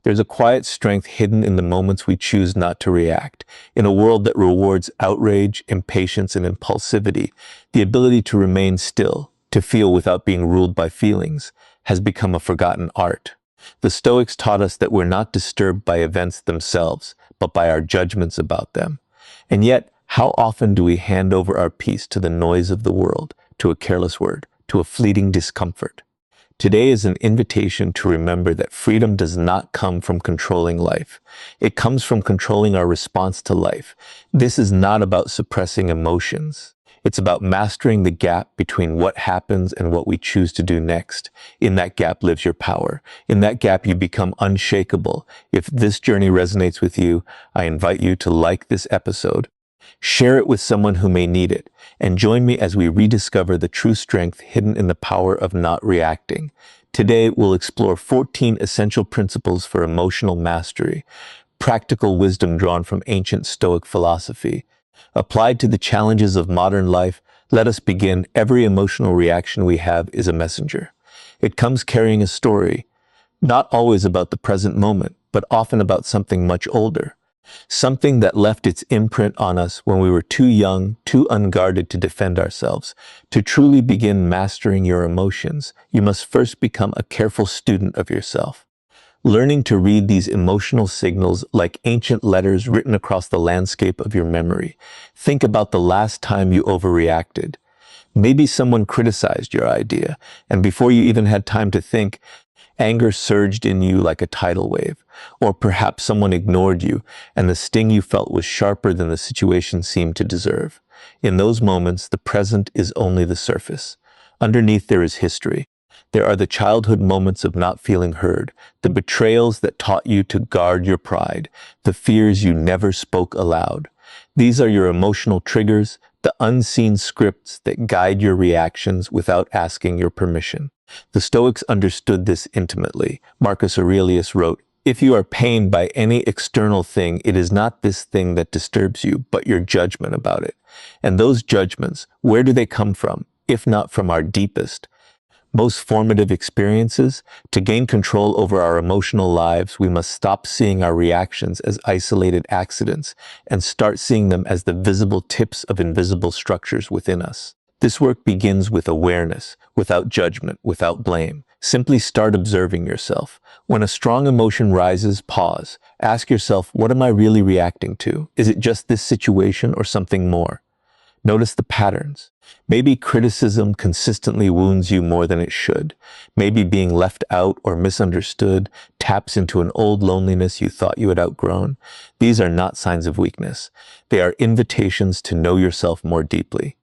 There's a quiet strength hidden in the moments we choose not to react. In a world that rewards outrage, impatience, and impulsivity, the ability to remain still, to feel without being ruled by feelings, has become a forgotten art. The Stoics taught us that we're not disturbed by events themselves, but by our judgments about them. And yet, how often do we hand over our peace to the noise of the world, to a careless word, to a fleeting discomfort? Today is an invitation to remember that freedom does not come from controlling life. It comes from controlling our response to life. This is not about suppressing emotions. It's about mastering the gap between what happens and what we choose to do next. In that gap lives your power. In that gap, you become unshakable. If this journey resonates with you, I invite you to like this episode, share it with someone who may need it, and join me as we rediscover the true strength hidden in the power of not reacting. Today, we'll explore 14 essential principles for emotional mastery, practical wisdom drawn from ancient Stoic philosophy. Applied to the challenges of modern life, let us begin. Every emotional reaction we have is a messenger. It comes carrying a story, not always about the present moment, but often about something much older. Something that left its imprint on us when we were too young, too unguarded to defend ourselves. To truly begin mastering your emotions, you must first become a careful student of yourself. Learning to read these emotional signals like ancient letters written across the landscape of your memory. Think about the last time you overreacted. Maybe someone criticized your idea, and before you even had time to think, anger surged in you like a tidal wave. Or perhaps someone ignored you, and the sting you felt was sharper than the situation seemed to deserve. In those moments, the present is only the surface. Underneath there is history. There are the childhood moments of not feeling heard, the betrayals that taught you to guard your pride, the fears you never spoke aloud. These are your emotional triggers, the unseen scripts that guide your reactions without asking your permission. The Stoics understood this intimately. Marcus Aurelius wrote, "If you are pained by any external thing, it is not this thing that disturbs you, but your judgment about it." And those judgments, where do they come from, if not from our deepest, most formative experiences? To gain control over our emotional lives, we must stop seeing our reactions as isolated accidents and start seeing them as the visible tips of invisible structures within us. This work begins with awareness, without judgment, without blame. Simply start observing yourself. When a strong emotion rises, pause. Ask yourself, what am I really reacting to? Is it just this situation or something more? Notice the patterns. Maybe criticism consistently wounds you more than it should. Maybe being left out or misunderstood taps into an old loneliness you thought you had outgrown. These are not signs of weakness. They are invitations to know yourself more deeply.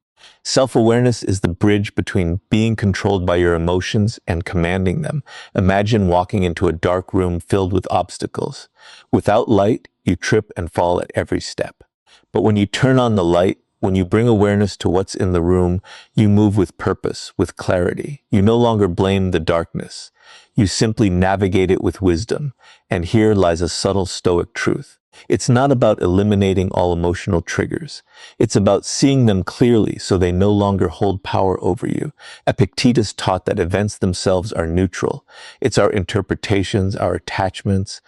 Self-awareness is the bridge between being controlled by your emotions and commanding them. Imagine walking into a dark room filled with obstacles. Without light, you trip and fall at every step. But when you turn on the light, when you bring awareness to what's in the room, you move with purpose, with clarity. You no longer blame the darkness. You simply navigate it with wisdom. And here lies a subtle Stoic truth. It's not about eliminating all emotional triggers. It's about seeing them clearly so they no longer hold power over you. Epictetus taught that events themselves are neutral. It's our interpretations, our attachments,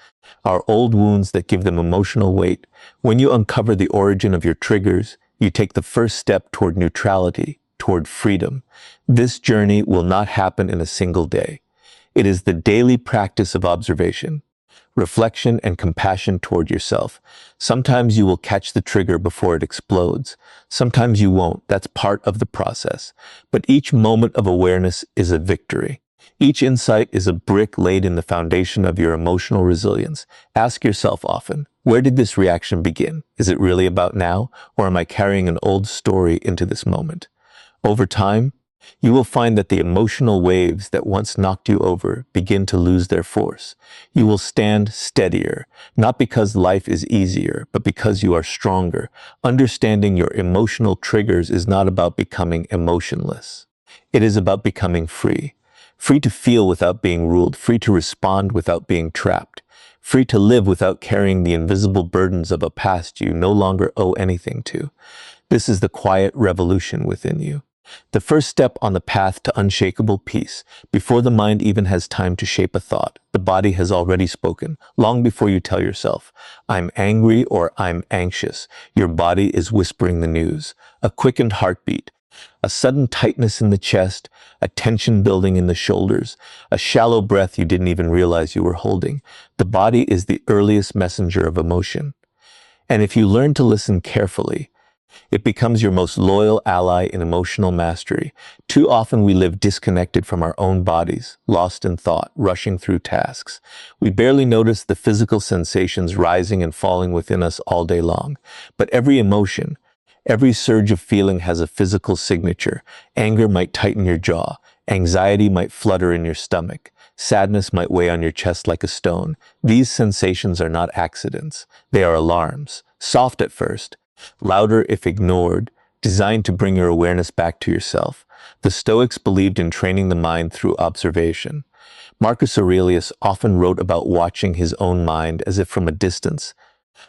our old wounds that give them emotional weight. When you uncover the origin of your triggers, you take the first step toward neutrality, toward freedom. This journey will not happen in a single day. It is the daily practice of observation, reflection, and compassion toward yourself. Sometimes you will catch the trigger before it explodes. Sometimes you won't. That's part of the process. But each moment of awareness is a victory. Each insight is a brick laid in the foundation of your emotional resilience. Ask yourself often, where did this reaction begin? Is it really about now, or am I carrying an old story into this moment? Over time, you will find that the emotional waves that once knocked you over begin to lose their force. You will stand steadier, not because life is easier, but because you are stronger. Understanding your emotional triggers is not about becoming emotionless. It is about becoming free. Free to feel without being ruled, free to respond without being trapped, free to live without carrying the invisible burdens of a past you no longer owe anything to. This is the quiet revolution within you. The first step on the path to unshakable peace. Before the mind even has time to shape a thought, the body has already spoken. Long before you tell yourself, I'm angry or I'm anxious, your body is whispering the news. A quickened heartbeat, a sudden tightness in the chest, a tension building in the shoulders, a shallow breath you didn't even realize you were holding. The body is the earliest messenger of emotion. And if you learn to listen carefully, it becomes your most loyal ally in emotional mastery. Too often we live disconnected from our own bodies, lost in thought, rushing through tasks. We barely notice the physical sensations rising and falling within us all day long. But every emotion, every surge of feeling has a physical signature. Anger might tighten your jaw. Anxiety might flutter in your stomach. Sadness might weigh on your chest like a stone. These sensations are not accidents. They are alarms, soft at first, louder if ignored, designed to bring your awareness back to yourself. The Stoics believed in training the mind through observation. Marcus Aurelius often wrote about watching his own mind as if from a distance,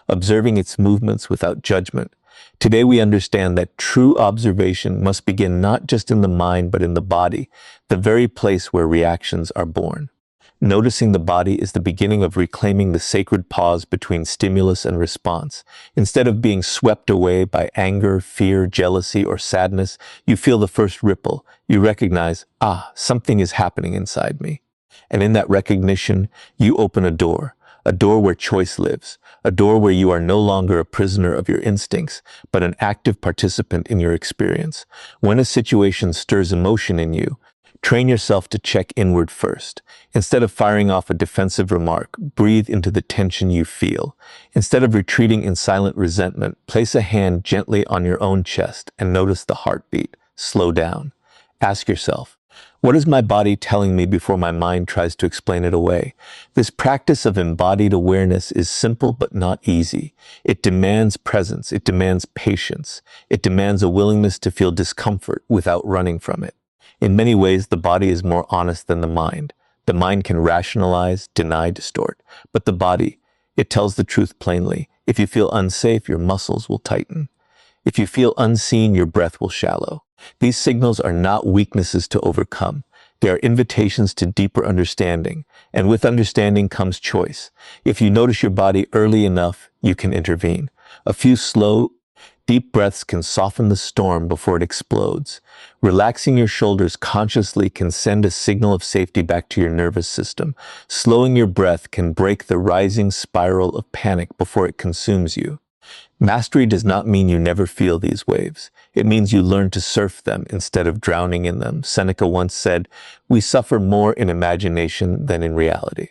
observing its movements without judgment. Today we understand that true observation must begin not just in the mind but in the body, the very place where reactions are born. Noticing the body is the beginning of reclaiming the sacred pause between stimulus and response. Instead of being swept away by anger, fear, jealousy, or sadness, you feel the first ripple. You recognize, something is happening inside me. And in that recognition, you open a door where choice lives, a door where you are no longer a prisoner of your instincts, but an active participant in your experience. When a situation stirs emotion in you, train yourself to check inward first. Instead of firing off a defensive remark, breathe into the tension you feel. Instead of retreating in silent resentment, place a hand gently on your own chest and notice the heartbeat. Slow down. Ask yourself, what is my body telling me before my mind tries to explain it away? This practice of embodied awareness is simple but not easy. It demands presence. It demands patience. It demands a willingness to feel discomfort without running from it. In many ways, the body is more honest than the mind. The mind can rationalize, deny, distort. But the body, it tells the truth plainly. If you feel unsafe, your muscles will tighten. If you feel unseen, your breath will shallow. These signals are not weaknesses to overcome. They are invitations to deeper understanding. And with understanding comes choice. If you notice your body early enough, you can intervene. A few slow, deep breaths can soften the storm before it explodes. Relaxing your shoulders consciously can send a signal of safety back to your nervous system. Slowing your breath can break the rising spiral of panic before it consumes you. Mastery does not mean you never feel these waves. It means you learn to surf them instead of drowning in them. Seneca once said, "We suffer more in imagination than in reality."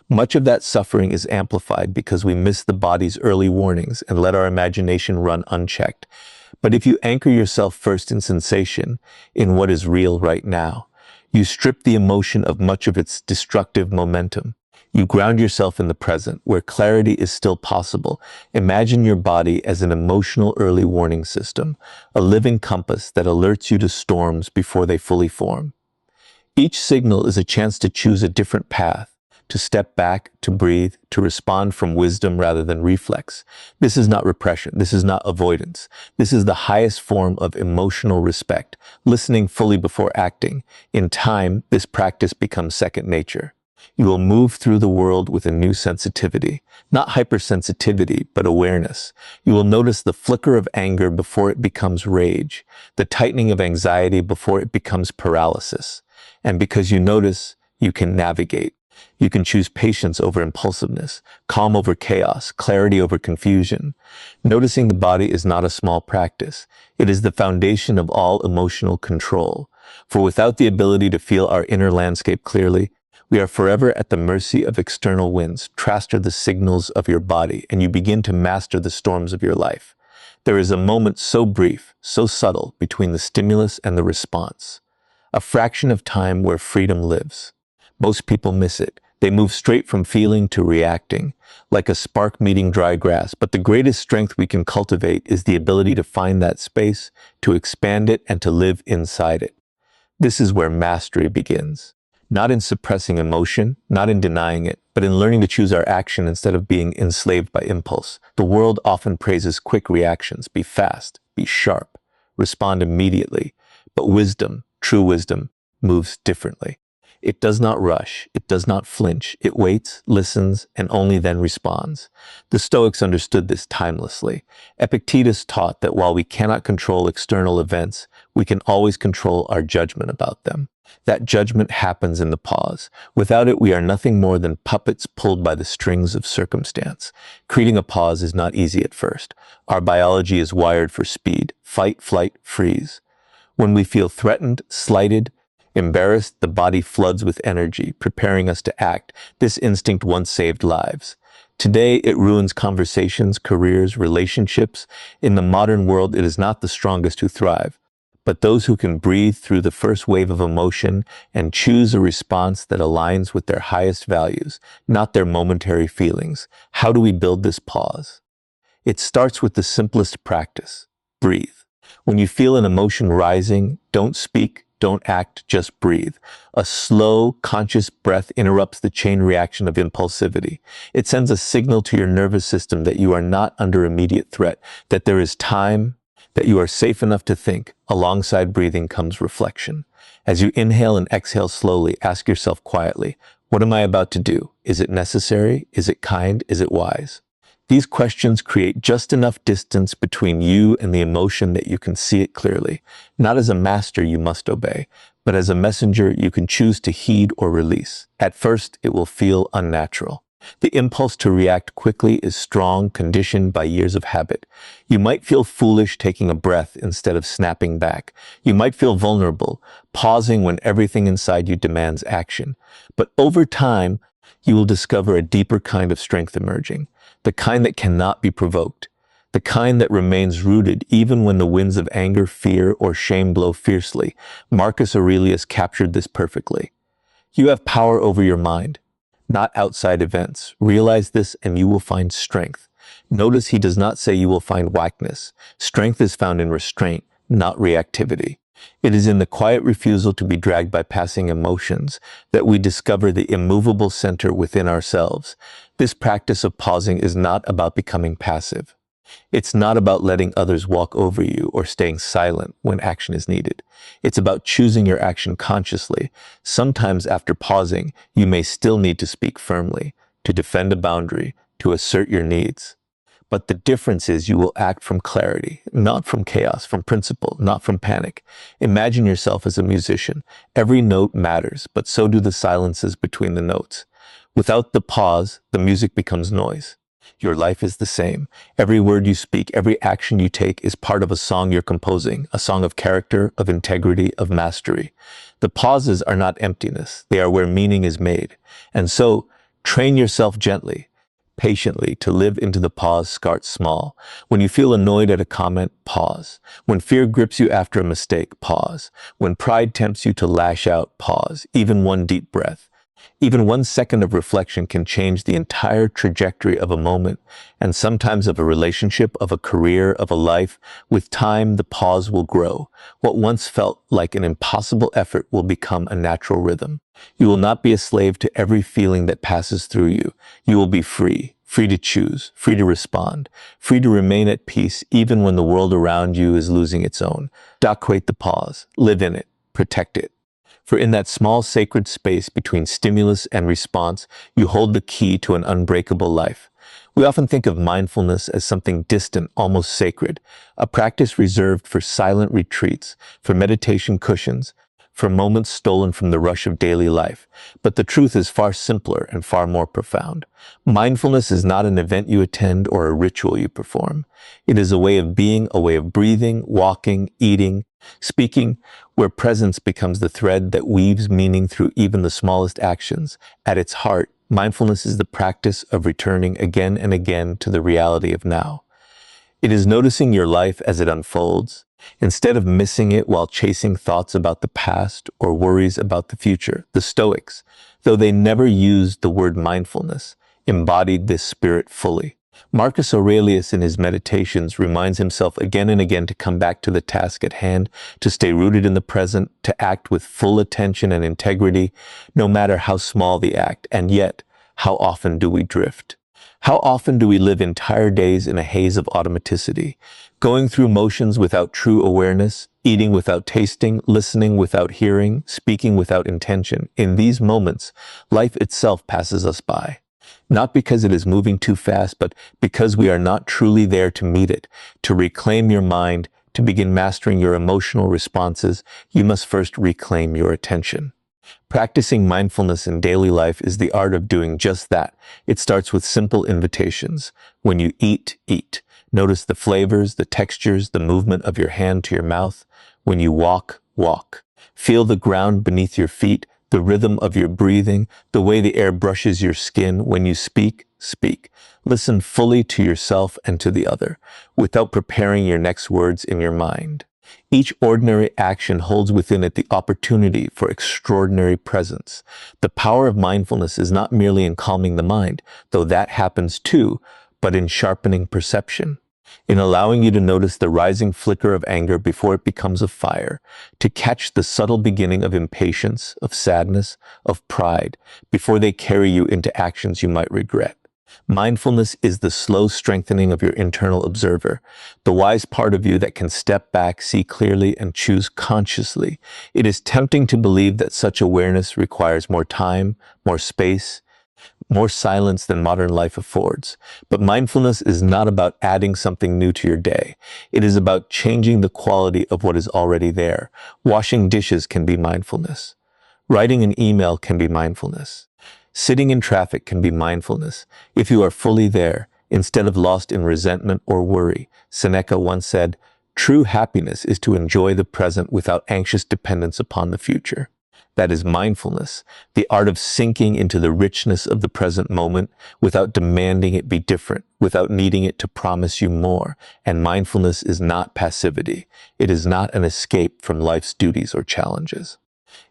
Much of that suffering is amplified because we miss the body's early warnings and let our imagination run unchecked. But if you anchor yourself first in sensation, in what is real right now, you strip the emotion of much of its destructive momentum. You ground yourself in the present, where clarity is still possible. Imagine your body as an emotional early warning system, a living compass that alerts you to storms before they fully form. Each signal is a chance to choose a different path, to step back, to breathe, to respond from wisdom rather than reflex. This is not repression. This is not avoidance. This is the highest form of emotional respect, listening fully before acting. In time, this practice becomes second nature. You will move through the world with a new sensitivity, not hypersensitivity, but awareness. You will notice the flicker of anger before it becomes rage, the tightening of anxiety before it becomes paralysis. And because you notice, you can navigate. You can choose patience over impulsiveness, calm over chaos, clarity over confusion. Noticing the body is not a small practice. It is the foundation of all emotional control. For without the ability to feel our inner landscape clearly, we are forever at the mercy of external winds. Master the signals of your body, and you begin to master the storms of your life. There is a moment so brief, so subtle, between the stimulus and the response. A fraction of time where freedom lives. Most people miss it. They move straight from feeling to reacting, like a spark meeting dry grass. But the greatest strength we can cultivate is the ability to find that space, to expand it, and to live inside it. This is where mastery begins. Not in suppressing emotion, not in denying it, but in learning to choose our action instead of being enslaved by impulse. The world often praises quick reactions. Be fast, be sharp, respond immediately. But wisdom, true wisdom, moves differently. It does not rush, it does not flinch, it waits, listens, and only then responds. The Stoics understood this timelessly. Epictetus taught that while we cannot control external events, we can always control our judgment about them. That judgment happens in the pause. Without it, we are nothing more than puppets pulled by the strings of circumstance. Creating a pause is not easy at first. Our biology is wired for speed, fight, flight, freeze. When we feel threatened, slighted, embarrassed, the body floods with energy, preparing us to act. This instinct once saved lives. Today, it ruins conversations, careers, relationships. In the modern world, it is not the strongest who thrive, but those who can breathe through the first wave of emotion and choose a response that aligns with their highest values, not their momentary feelings. How do we build this pause? It starts with the simplest practice: breathe. When you feel an emotion rising, don't speak, don't act, just breathe. A slow, conscious breath interrupts the chain reaction of impulsivity. It sends a signal to your nervous system that you are not under immediate threat, that there is time, that you are safe enough to think. Alongside breathing comes reflection. As you inhale and exhale slowly, ask yourself quietly, what am I about to do? Is it necessary? Is it kind? Is it wise? These questions create just enough distance between you and the emotion that you can see it clearly. Not as a master you must obey, but as a messenger you can choose to heed or release. At first, it will feel unnatural. The impulse to react quickly is strong, conditioned by years of habit. You might feel foolish taking a breath instead of snapping back. You might feel vulnerable, pausing when everything inside you demands action. But over time, you will discover a deeper kind of strength emerging, the kind that cannot be provoked, the kind that remains rooted even when the winds of anger, fear, or shame blow fiercely. Marcus Aurelius captured this perfectly. You have power over your mind, not outside events. Realize this and you will find strength. Notice he does not say you will find whackness. Strength is found in restraint, not reactivity. It is in the quiet refusal to be dragged by passing emotions that we discover the immovable center within ourselves. This practice of pausing is not about becoming passive. It's not about letting others walk over you or staying silent when action is needed. It's about choosing your action consciously. Sometimes after pausing, you may still need to speak firmly, to defend a boundary, to assert your needs. But the difference is you will act from clarity, not from chaos, from principle, not from panic. Imagine yourself as a musician. Every note matters, but so do the silences between the notes. Without the pause, the music becomes noise. Your life is the same. Every word you speak, every action you take is part of a song you're composing, a song of character, of integrity, of mastery. The pauses are not emptiness. They are where meaning is made. And so, train yourself gently, patiently, to live into the pause. Start small. When you feel annoyed at a comment, pause. When fear grips you after a mistake, pause. When pride tempts you to lash out, pause. Even one deep breath. Even 1 second of reflection can change the entire trajectory of a moment, and sometimes of a relationship, of a career, of a life. With time, the pause will grow. What once felt like an impossible effort will become a natural rhythm. You will not be a slave to every feeling that passes through you. You will be free, free to choose, free to respond, free to remain at peace even when the world around you is losing its own. Document the pause, live in it, protect it. For in that small sacred space between stimulus and response, you hold the key to an unbreakable life. We often think of mindfulness as something distant, almost sacred, a practice reserved for silent retreats, for meditation cushions, for moments stolen from the rush of daily life. But the truth is far simpler and far more profound. Mindfulness is not an event you attend or a ritual you perform. It is a way of being, a way of breathing, walking, eating, speaking, where presence becomes the thread that weaves meaning through even the smallest actions. At its heart, mindfulness is the practice of returning again and again to the reality of now. It is noticing your life as it unfolds, instead of missing it while chasing thoughts about the past or worries about the future. The Stoics, though they never used the word mindfulness, embodied this spirit fully. Marcus Aurelius in his Meditations reminds himself again and again to come back to the task at hand, to stay rooted in the present, to act with full attention and integrity, no matter how small the act. And yet, how often do we drift? How often do we live entire days in a haze of automaticity, going through motions without true awareness, eating without tasting, listening without hearing, speaking without intention? In these moments, life itself passes us by. Not because it is moving too fast, but because we are not truly there to meet it. To reclaim your mind, to begin mastering your emotional responses, you must first reclaim your attention. Practicing mindfulness in daily life is the art of doing just that. It starts with simple invitations. When you eat, eat. Notice the flavors, the textures, the movement of your hand to your mouth. When you walk, walk. Feel the ground beneath your feet, the rhythm of your breathing, the way the air brushes your skin. When you speak, speak. Listen fully to yourself and to the other, without preparing your next words in your mind. Each ordinary action holds within it the opportunity for extraordinary presence. The power of mindfulness is not merely in calming the mind, though that happens too, but in sharpening perception, in allowing you to notice the rising flicker of anger before it becomes a fire, to catch the subtle beginning of impatience, of sadness, of pride, before they carry you into actions you might regret. Mindfulness is the slow strengthening of your internal observer, the wise part of you that can step back, see clearly, and choose consciously. It is tempting to believe that such awareness requires more time, more space, more silence than modern life affords. But mindfulness is not about adding something new to your day. It is about changing the quality of what is already there. Washing dishes can be mindfulness. Writing an email can be mindfulness. Sitting in traffic can be mindfulness, if you are fully there, instead of lost in resentment or worry. Seneca once said, "True happiness is to enjoy the present without anxious dependence upon the future." That is mindfulness, the art of sinking into the richness of the present moment without demanding it be different, without needing it to promise you more. And mindfulness is not passivity. It is not an escape from life's duties or challenges.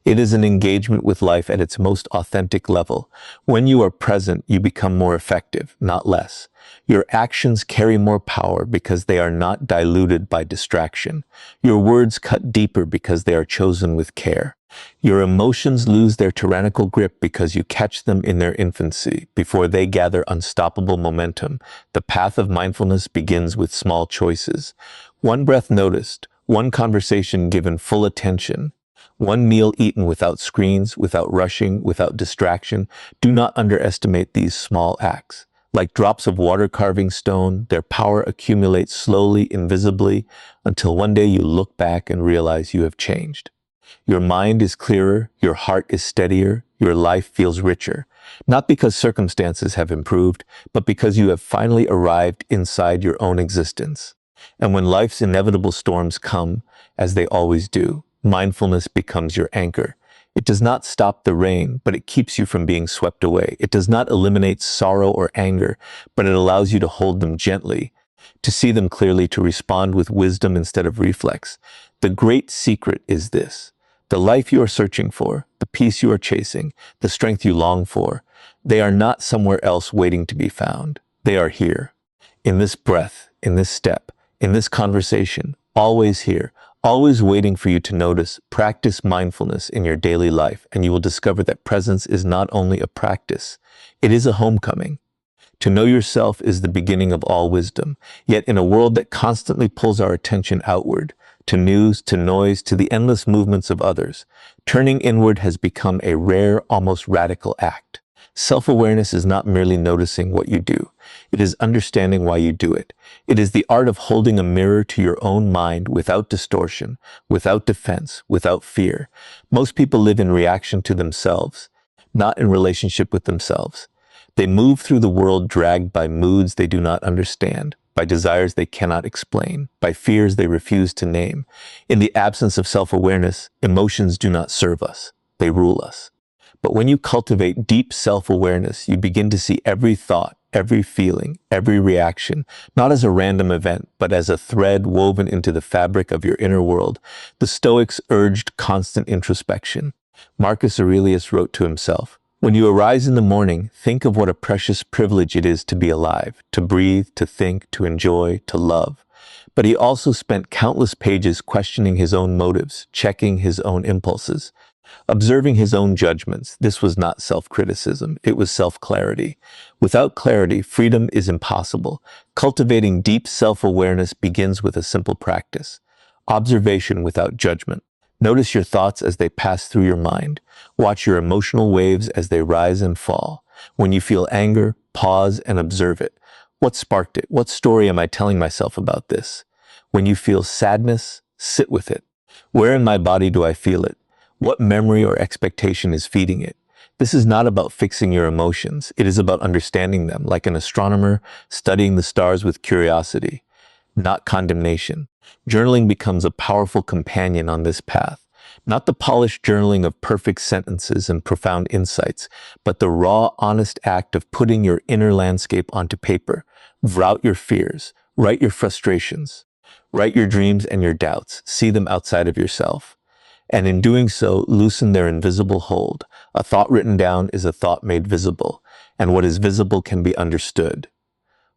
It is an engagement with life at its most authentic level. When you are present, you become more effective, not less. Your actions carry more power because they are not diluted by distraction. Your words cut deeper because they are chosen with care. Your emotions lose their tyrannical grip because you catch them in their infancy, before they gather unstoppable momentum. The path of mindfulness begins with small choices. One breath noticed, one conversation given full attention, one meal eaten without screens, without rushing, without distraction. Do not underestimate these small acts. Like drops of water carving stone, their power accumulates slowly, invisibly, until one day you look back and realize you have changed. Your mind is clearer, your heart is steadier, your life feels richer. Not because circumstances have improved, but because you have finally arrived inside your own existence. And when life's inevitable storms come, as they always do, mindfulness becomes your anchor. It does not stop the rain, but it keeps you from being swept away. It does not eliminate sorrow or anger, but it allows you to hold them gently, to see them clearly, to respond with wisdom instead of reflex. The great secret is this: the life you are searching for, the peace you are chasing, the strength you long for, they are not somewhere else waiting to be found. They are here, in this breath, in this step, in this conversation, always here, always waiting for you to notice. Practice mindfulness in your daily life, and you will discover that presence is not only a practice, it is a homecoming. To know yourself is the beginning of all wisdom. Yet in a world that constantly pulls our attention outward, to news, to noise, to the endless movements of others, turning inward has become a rare, almost radical act. Self-awareness is not merely noticing what you do. It is understanding why you do it. It is the art of holding a mirror to your own mind without distortion, without defense, without fear. Most people live in reaction to themselves, not in relationship with themselves. They move through the world dragged by moods they do not understand, by desires they cannot explain, by fears they refuse to name. In the absence of self-awareness, emotions do not serve us, they rule us. But when you cultivate deep self-awareness, you begin to see every thought, every feeling, every reaction, not as a random event, but as a thread woven into the fabric of your inner world. The Stoics urged constant introspection. Marcus Aurelius wrote to himself, "When you arise in the morning, think of what a precious privilege it is to be alive, to breathe, to think, to enjoy, to love." But he also spent countless pages questioning his own motives, checking his own impulses. Observing his own judgments, this was not self-criticism, it was self-clarity. Without clarity, freedom is impossible. Cultivating deep self-awareness begins with a simple practice: observation without judgment. Notice your thoughts as they pass through your mind. Watch your emotional waves as they rise and fall. When you feel anger, pause and observe it. What sparked it? What story am I telling myself about this? When you feel sadness, sit with it. Where in my body do I feel it? What memory or expectation is feeding it? This is not about fixing your emotions. It is about understanding them, like an astronomer studying the stars with curiosity, not condemnation. Journaling becomes a powerful companion on this path. Not the polished journaling of perfect sentences and profound insights, but the raw, honest act of putting your inner landscape onto paper. Write your fears, write your frustrations, write your dreams and your doubts, see them outside of yourself. And in doing so, loosen their invisible hold. A thought written down is a thought made visible, and what is visible can be understood.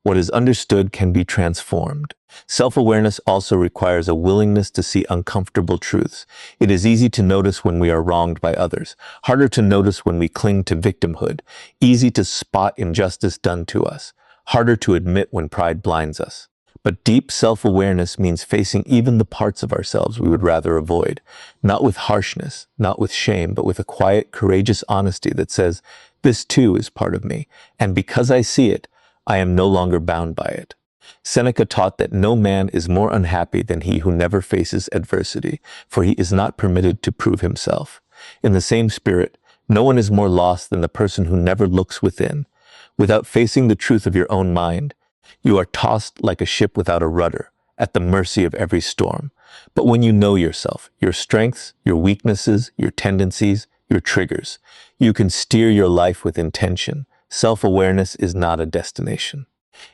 What is understood can be transformed. Self-awareness also requires a willingness to see uncomfortable truths. It is easy to notice when we are wronged by others, harder to notice when we cling to victimhood, easy to spot injustice done to us, harder to admit when pride blinds us. But deep self-awareness means facing even the parts of ourselves we would rather avoid, not with harshness, not with shame, but with a quiet, courageous honesty that says, this too is part of me, and because I see it, I am no longer bound by it. Seneca taught that no man is more unhappy than he who never faces adversity, for he is not permitted to prove himself. In the same spirit, no one is more lost than the person who never looks within. Without facing the truth of your own mind, you are tossed like a ship without a rudder, at the mercy of every storm. But when you know yourself, your strengths, your weaknesses, your tendencies, your triggers, you can steer your life with intention. Self-awareness is not a destination.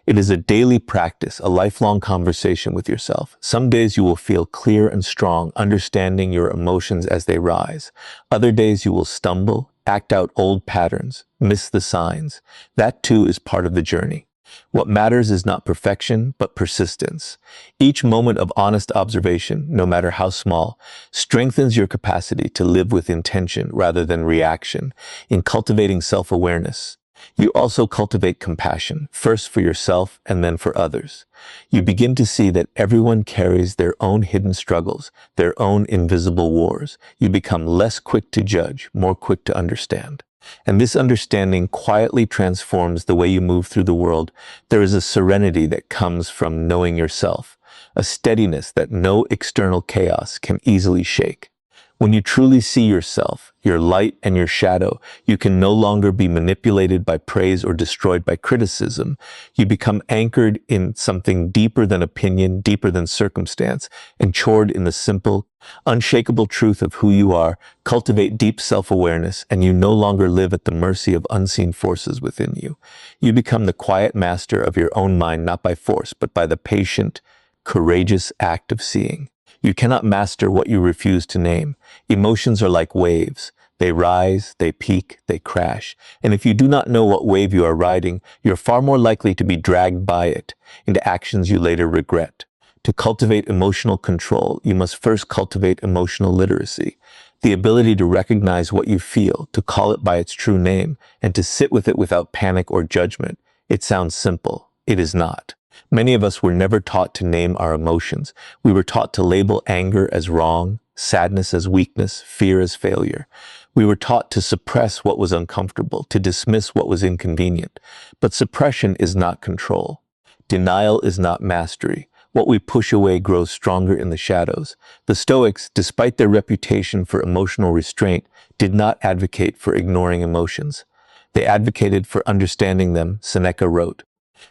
It is a daily practice, a lifelong conversation with yourself. Some days you will feel clear and strong, understanding your emotions as they rise. Other days you will stumble, act out old patterns, miss the signs. That too is part of the journey. What matters is not perfection, but persistence. Each moment of honest observation, no matter how small, strengthens your capacity to live with intention rather than reaction. In cultivating self-awareness, you also cultivate compassion, first for yourself and then for others. You begin to see that everyone carries their own hidden struggles, their own invisible wars. You become less quick to judge, more quick to understand. And this understanding quietly transforms the way you move through the world. There is a serenity that comes from knowing yourself, a steadiness that no external chaos can easily shake. When you truly see yourself, your light and your shadow, you can no longer be manipulated by praise or destroyed by criticism. You become anchored in something deeper than opinion, deeper than circumstance, ensured in the simple, unshakable truth of who you are. Cultivate deep self-awareness, and you no longer live at the mercy of unseen forces within you. You become the quiet master of your own mind, not by force, but by the patient, courageous act of seeing. You cannot master what you refuse to name. Emotions are like waves. They rise, they peak, they crash. And if you do not know what wave you are riding, you're far more likely to be dragged by it into actions you later regret. To cultivate emotional control, you must first cultivate emotional literacy, the ability to recognize what you feel, to call it by its true name, and to sit with it without panic or judgment. It sounds simple. It is not. Many of us were never taught to name our emotions. We were taught to label anger as wrong, sadness as weakness, fear as failure. We were taught to suppress what was uncomfortable, to dismiss what was inconvenient. But suppression is not control. Denial is not mastery. What we push away grows stronger in the shadows. The Stoics, despite their reputation for emotional restraint, did not advocate for ignoring emotions. They advocated for understanding them. Seneca wrote,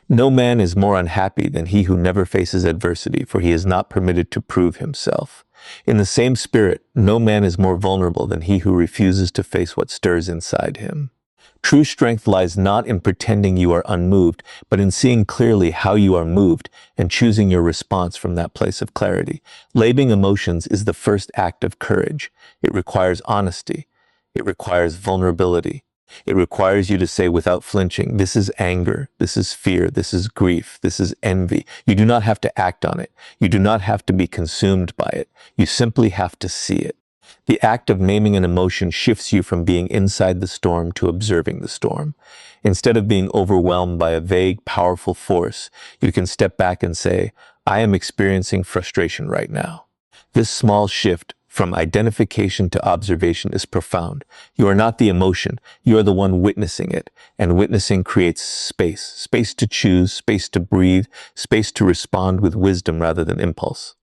"No man is more unhappy than he who never faces adversity, for he is not permitted to prove himself." In the same spirit, no man is more vulnerable than he who refuses to face what stirs inside him. True strength lies not in pretending you are unmoved, but in seeing clearly how you are moved and choosing your response from that place of clarity. Labeling emotions is the first act of courage. It requires honesty. It requires vulnerability. It requires you to say without flinching, this is anger, this is fear, this is grief, this is envy. You do not have to act on it. You do not have to be consumed by it. You simply have to see it. The act of naming an emotion shifts you from being inside the storm to observing the storm. Instead of being overwhelmed by a vague, powerful force, you can step back and say, I am experiencing frustration right now. This small shift from identification to observation is profound. You are not the emotion, you are the one witnessing it, and witnessing creates space. Space to choose, space to breathe, space to respond with wisdom rather than impulse.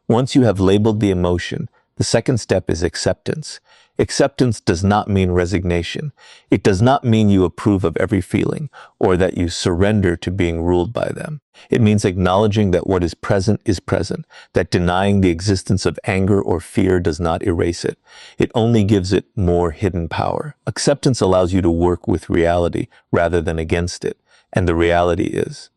Once you have labeled the emotion, the second step is acceptance. Acceptance does not mean resignation. It does not mean you approve of every feeling or that you surrender to being ruled by them. It means acknowledging that what is present, that denying the existence of anger or fear does not erase it. It only gives it more hidden power. Acceptance allows you to work with reality rather than against it, and the reality is,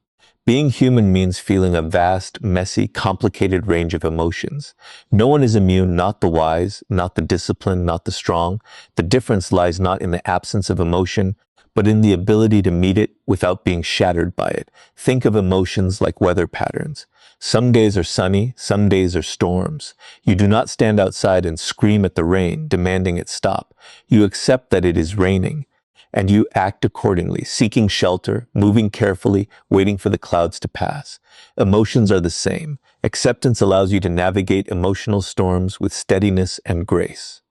being human means feeling a vast, messy, complicated range of emotions. No one is immune, not the wise, not the disciplined, not the strong. The difference lies not in the absence of emotion, but in the ability to meet it without being shattered by it. Think of emotions like weather patterns. Some days are sunny, some days are storms. You do not stand outside and scream at the rain, demanding it stop. You accept that it is raining, and you act accordingly, seeking shelter, moving carefully, waiting for the clouds to pass. Emotions are the same. Acceptance allows you to navigate emotional storms with steadiness and grace.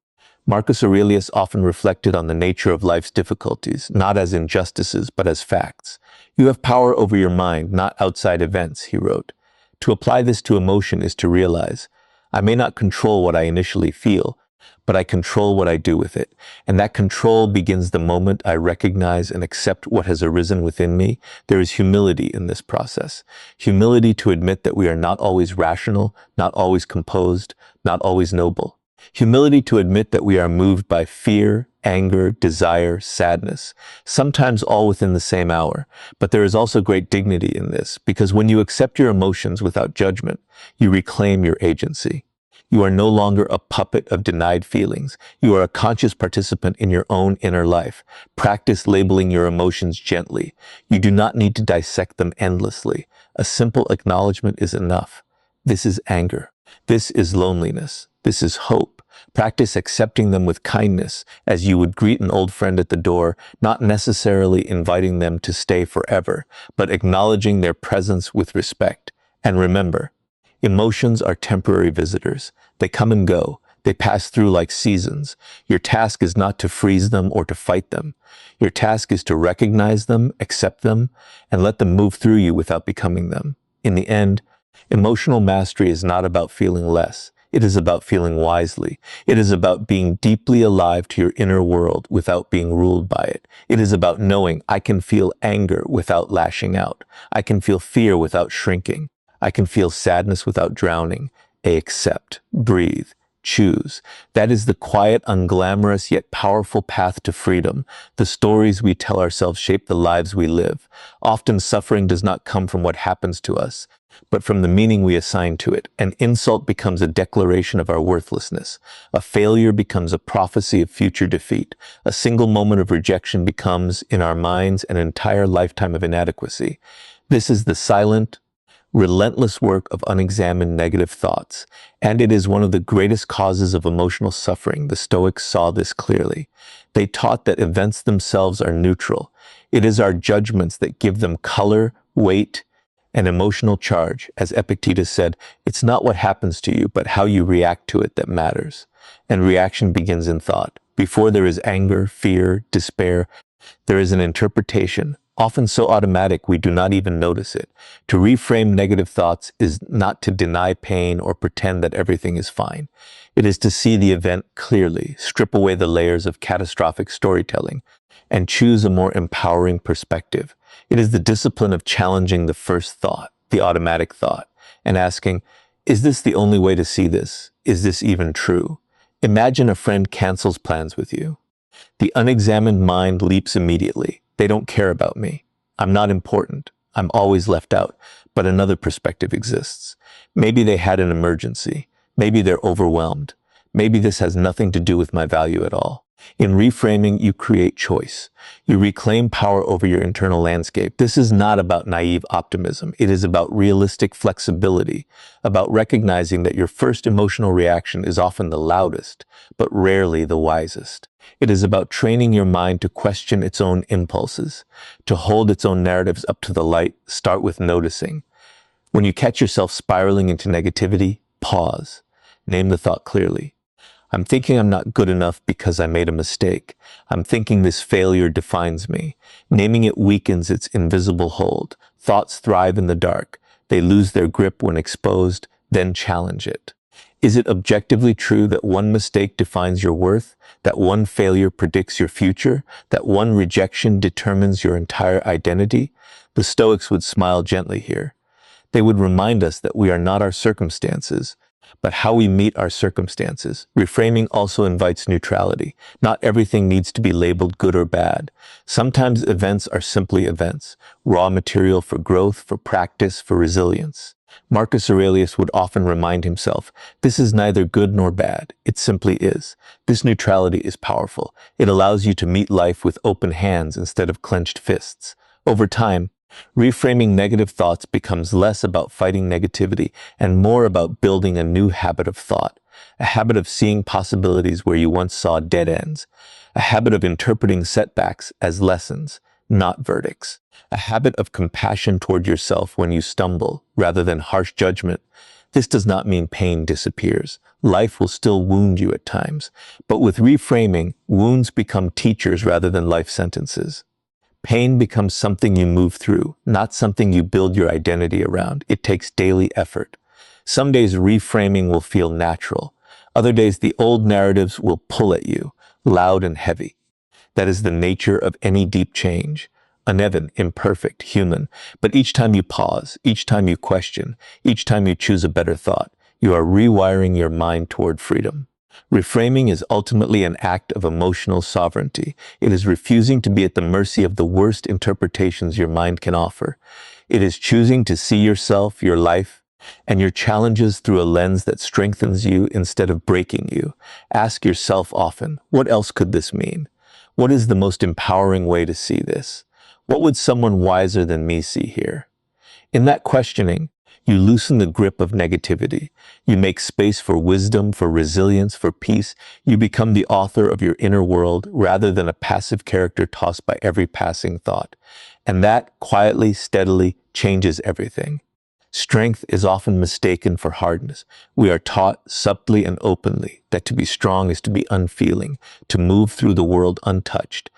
Marcus Aurelius often reflected on the nature of life's difficulties, not as injustices, but as facts. You have power over your mind, not outside events, he wrote. To apply this to emotion is to realize, I may not control what I initially feel, but I control what I do with it. And that control begins the moment I recognize and accept what has arisen within me. There is humility in this process. Humility to admit that we are not always rational, not always composed, not always noble. Humility to admit that we are moved by fear, anger, desire, sadness, sometimes all within the same hour. But there is also great dignity in this, because when you accept your emotions without judgment, you reclaim your agency. You are no longer a puppet of denied feelings. You are a conscious participant in your own inner life. Practice labeling your emotions gently. You do not need to dissect them endlessly. A simple acknowledgement is enough. This is anger. This is loneliness. This is hope. Practice accepting them with kindness as you would greet an old friend at the door, not necessarily inviting them to stay forever, but acknowledging their presence with respect. And remember, emotions are temporary visitors. They come and go. They pass through like seasons. Your task is not to freeze them or to fight them. Your task is to recognize them, accept them, and let them move through you without becoming them. In the end, emotional mastery is not about feeling less. It is about feeling wisely. It is about being deeply alive to your inner world without being ruled by it. It is about knowing I can feel anger without lashing out. I can feel fear without shrinking. I can feel sadness without drowning. Accept, breathe, choose. That is the quiet, unglamorous, yet powerful path to freedom. The stories we tell ourselves shape the lives we live. Often suffering does not come from what happens to us, but from the meaning we assign to it. An insult becomes a declaration of our worthlessness. A failure becomes a prophecy of future defeat. A single moment of rejection becomes, in our minds, an entire lifetime of inadequacy. This is the silent, relentless work of unexamined negative thoughts, and it is one of the greatest causes of emotional suffering. The Stoics saw this clearly. They taught that events themselves are neutral. It is our judgments that give them color, weight, and emotional charge. As Epictetus said, it's not what happens to you, but how you react to it that matters. And reaction begins in thought. Before there is anger, fear, despair, there is an interpretation, often so automatic we do not even notice it. To reframe negative thoughts is not to deny pain or pretend that everything is fine. It is to see the event clearly, strip away the layers of catastrophic storytelling, and choose a more empowering perspective. It is the discipline of challenging the first thought, the automatic thought, and asking, is this the only way to see this? Is this even true? Imagine a friend cancels plans with you. The unexamined mind leaps immediately. They don't care about me. I'm not important. I'm always left out. But another perspective exists. Maybe they had an emergency. Maybe they're overwhelmed. Maybe this has nothing to do with my value at all. In reframing, you create choice. You reclaim power over your internal landscape. This is not about naive optimism. It is about realistic flexibility, about recognizing that your first emotional reaction is often the loudest, but rarely the wisest. It is about training your mind to question its own impulses, to hold its own narratives up to the light. Start with noticing. When you catch yourself spiraling into negativity, pause. Name the thought clearly. I'm thinking I'm not good enough because I made a mistake. I'm thinking this failure defines me. Naming it weakens its invisible hold. Thoughts thrive in the dark. They lose their grip when exposed, then challenge it. Is it objectively true that one mistake defines your worth, that one failure predicts your future, that one rejection determines your entire identity? The Stoics would smile gently here. They would remind us that we are not our circumstances, but how we meet our circumstances. Reframing also invites neutrality. Not everything needs to be labeled good or bad. Sometimes events are simply events, raw material for growth, for practice, for resilience. Marcus Aurelius would often remind himself, this is neither good nor bad, it simply is. This neutrality is powerful. It allows you to meet life with open hands instead of clenched fists. Over time, reframing negative thoughts becomes less about fighting negativity and more about building a new habit of thought, a habit of seeing possibilities where you once saw dead ends, a habit of interpreting setbacks as lessons, not verdicts, a habit of compassion toward yourself when you stumble rather than harsh judgment. This does not mean pain disappears. Life will still wound you at times, but with reframing, wounds become teachers rather than life sentences. Pain becomes something you move through, not something you build your identity around. It takes daily effort. Some days reframing will feel natural. Other days the old narratives will pull at you, loud and heavy. That is the nature of any deep change. Uneven, imperfect, human. But each time you pause, each time you question, each time you choose a better thought, you are rewiring your mind toward freedom. Reframing is ultimately an act of emotional sovereignty. It is refusing to be at the mercy of the worst interpretations your mind can offer. It is choosing to see yourself, your life, and your challenges through a lens that strengthens you instead of breaking you. Ask yourself often, what else could this mean? What is the most empowering way to see this? What would someone wiser than me see here? In that questioning, you loosen the grip of negativity. You make space for wisdom, for resilience, for peace. You become the author of your inner world rather than a passive character tossed by every passing thought. And that, quietly, steadily, changes everything. Strength is often mistaken for hardness. We are taught subtly and openly that to be strong is to be unfeeling, to move through the world untouched,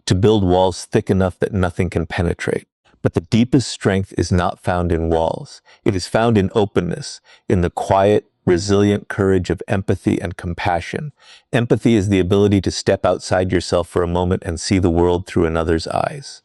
to build walls thick enough that nothing can penetrate. But the deepest strength is not found in walls. It is found in openness, in the quiet, resilient courage of empathy and compassion. Empathy is the ability to step outside yourself for a moment and see the world through another's eyes.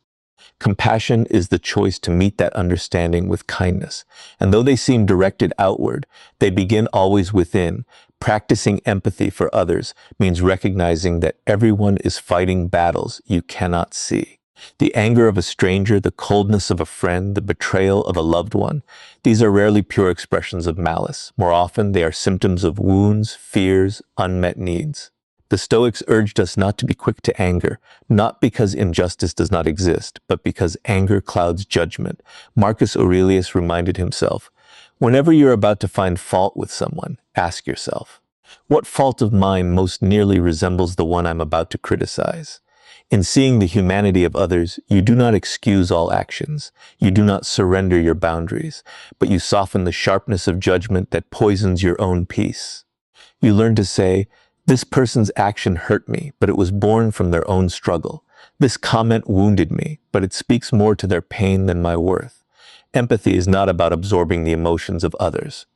Compassion is the choice to meet that understanding with kindness. And though they seem directed outward, they begin always within. Practicing empathy for others means recognizing that everyone is fighting battles you cannot see. The anger of a stranger, the coldness of a friend, the betrayal of a loved one, these are rarely pure expressions of malice. More often, they are symptoms of wounds, fears, unmet needs. The Stoics urged us not to be quick to anger, not because injustice does not exist, but because anger clouds judgment. Marcus Aurelius reminded himself, whenever you're about to find fault with someone, ask yourself, what fault of mine most nearly resembles the one I'm about to criticize? In seeing the humanity of others, you do not excuse all actions. You do not surrender your boundaries, but you soften the sharpness of judgment that poisons your own peace. You learn to say, this person's action hurt me, but it was born from their own struggle. This comment wounded me, but it speaks more to their pain than my worth. Empathy is not about absorbing the emotions of others.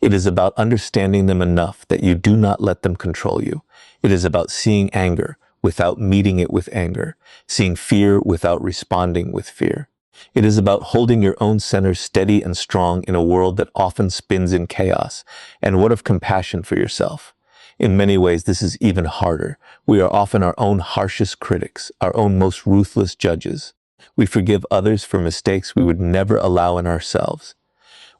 It is about understanding them enough that you do not let them control you. It is about seeing anger without meeting it with anger, seeing fear without responding with fear. It is about holding your own center steady and strong in a world that often spins in chaos. And what of compassion for yourself? In many ways, this is even harder. We are often our own harshest critics, our own most ruthless judges. We forgive others for mistakes we would never allow in ourselves.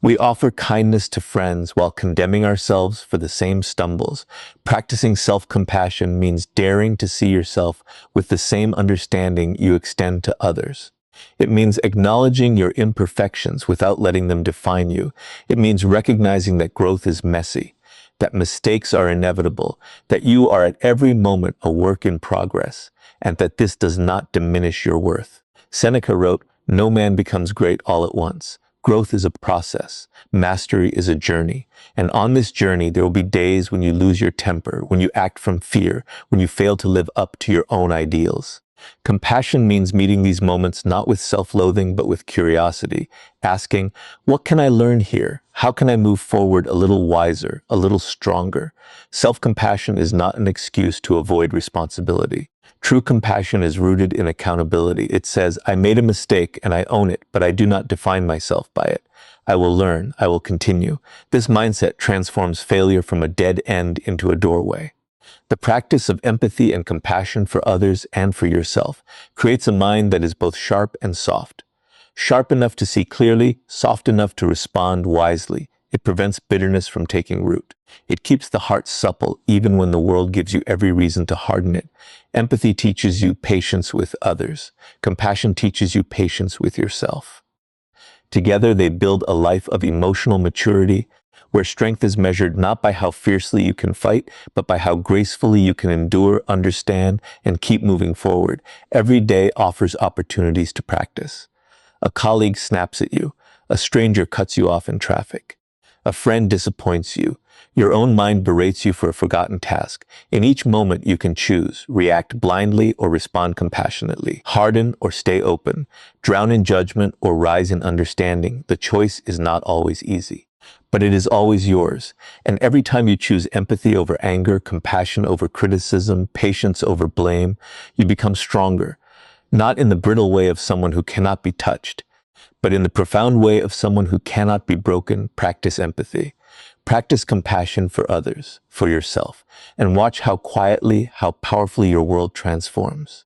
We offer kindness to friends while condemning ourselves for the same stumbles. Practicing self-compassion means daring to see yourself with the same understanding you extend to others. It means acknowledging your imperfections without letting them define you. It means recognizing that growth is messy, that mistakes are inevitable, that you are at every moment a work in progress, and that this does not diminish your worth. Seneca wrote, "No man becomes great all at once. Growth is a process. Mastery is a journey. And on this journey, there will be days when you lose your temper, when you act from fear, when you fail to live up to your own ideals." Compassion means meeting these moments not with self-loathing, but with curiosity, asking, what can I learn here? How can I move forward a little wiser, a little stronger? Self-compassion is not an excuse to avoid responsibility. True compassion is rooted in accountability. It says, I made a mistake and I own it, but I do not define myself by it. I will learn, I will continue. This mindset transforms failure from a dead end into a doorway. The practice of empathy and compassion for others and for yourself creates a mind that is both sharp and soft. Sharp enough to see clearly, soft enough to respond wisely. It prevents bitterness from taking root. It keeps the heart supple even when the world gives you every reason to harden it. Empathy teaches you patience with others. Compassion teaches you patience with yourself. Together, they build a life of emotional maturity, where strength is measured not by how fiercely you can fight, but by how gracefully you can endure, understand, and keep moving forward. Every day offers opportunities to practice. A colleague snaps at you. A stranger cuts you off in traffic. A friend disappoints you. Your own mind berates you for a forgotten task. In each moment, you can choose, react blindly or respond compassionately, harden or stay open, drown in judgment or rise in understanding. The choice is not always easy, but it is always yours. And every time you choose empathy over anger, compassion over criticism, patience over blame, you become stronger, not in the brittle way of someone who cannot be touched, but in the profound way of someone who cannot be broken. Practice empathy. Practice compassion for others, for yourself, and watch how quietly, how powerfully your world transforms.